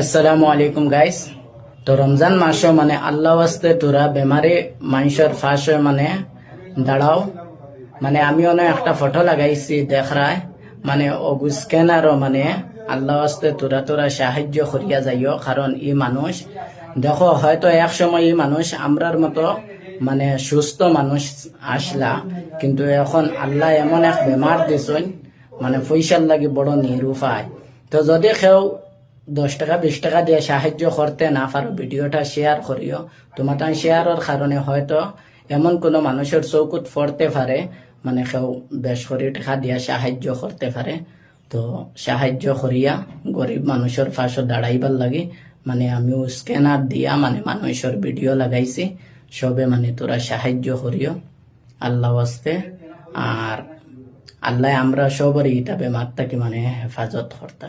আসসালামু আলাইকুম গাইস। তো রমজান মাসও মানে আল্লাহ ওয়াস্তে তোরা বেমারি মানুষের ফাঁস মানে দাঁড়াও। মানে আমি অনেক একটা ফটো লাগাইছি দেখরায় মানে অগুস স্ক্যানারও মানে আল্লাহ ওয়াস্তে তোরা তোরা সাহায্য করিয়া যাইও, কারণ ই মানুষ দেখো হয়তো এক সময় ই মানুষ আমরার মতো মানে সুস্থ মানুষ আসলা, কিন্তু এখন আল্লাহ এমন এক বেমার দিছুন মানে পয়সার লাগি বড় নিরুপায়। তো যদি কেউ 10 টাকা 20 টাকা দিয়ে সাহায্য করতে না পারো, ভিডিওটা শেয়ার করিও। তোমার শেয়ারের কারণে হয়তো এমন কোনো মানুষের চৌকুত পড়তে পারে মানে কেউ বেশ করে টাকা দিয়ে সাহায্য করতে পারে। তো সাহায্য করিয়া গরিব মানুষের পাশে দাঁড়াইবার লাগে মানে আমিও স্ক্যানার দিয়া মানে মানুষের ভিডিও লাগাইছি। সবে মানে তোরা সাহায্য করিও আল্লাহ ওয়াস্তে। আর আল্লাহ আমরা সবরই ইতা বেমার থাকি মানে হেফাজত করতা।